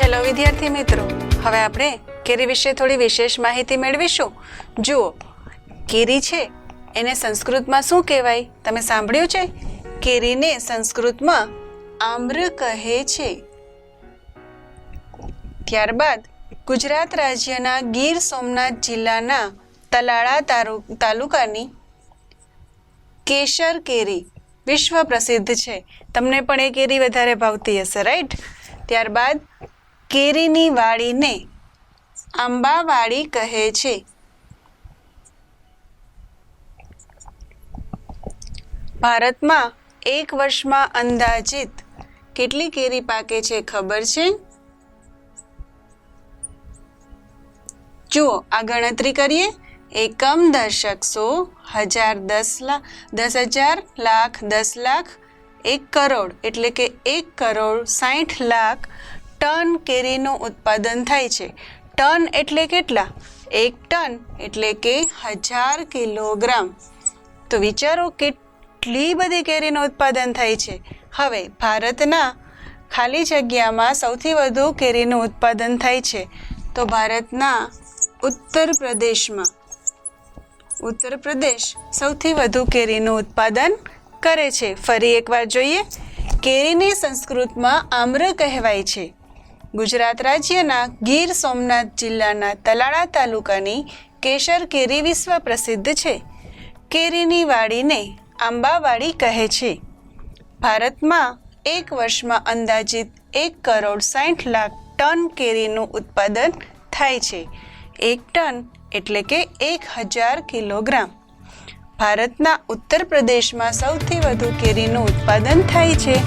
Hello વિદ્યાર્થી મિત્રો, હવે આપણે કેરી વિશે થોડી વિશેષ માહિતી મેળવીશું. જુઓ, કેરી છે એને સંસ્કૃતમાં શું કહેવાય? તમે સાંભળ્યું છે? કેરીને સંસ્કૃતમાં આમ્ર કહે છે. ત્યારબાદ ગુજરાત રાજ્યના ગીર સોમનાથ જિલ્લાના તલાળા તાલુકાની કેસર કેરી વિશ્વ પ્રસિદ્ધ છે. તમને પણ એ કેરી વધારે ભાવતી હશે, રાઈટ? ત્યારબાદ કેરીની વાડીને આંબાવાડી કહે છે. ભારતમાં એક વર્ષમાં અંદાજિત કેટલી કેરી પાકે છે ખબર છે? જુઓ, આ ગણતરી કરીએ. એકમ, દશક, સો, હજાર, 10,000, લાખ, 10 લાખ, 1 કરોડ એટલે કે 1,60,00,000 ટન કેરીનું ઉત્પાદન થાય છે. ટન એટલે કેટલા? 1 ટન એટલે કે 1000 કિલોગ્રામ. તો વિચારો કેટલી બધી કેરીનું ઉત્પાદન થાય છે. હવે ભારતના ખાલી જગ્યામાં સૌથી વધુ કેરીનું ઉત્પાદન થાય છે તો ભારતના ઉત્તર પ્રદેશ સૌથી વધુ કેરીનું ઉત્પાદન કરે છે. ફરી એકવાર જોઈએ. કેરીને સંસ્કૃતમાં આમ્ર કહેવાય છે. ગુજરાત રાજ્યના ગીર સોમનાથ જિલ્લાના તલાળા તાલુકાની કેસર કેરી વિશ્વ પ્રસિદ્ધ છે. કેરીની વાડીને આંબાવાડી કહે છે. ભારતમાં એક વર્ષમાં અંદાજિત 1,60,00,000 ટન કેરીનું ઉત્પાદન થાય છે. 1 ટન એટલે કે 1000 કિલોગ્રામ. ભારતના ઉત્તર પ્રદેશમાં સૌથી વધુ કેરીનું ઉત્પાદન થાય છે.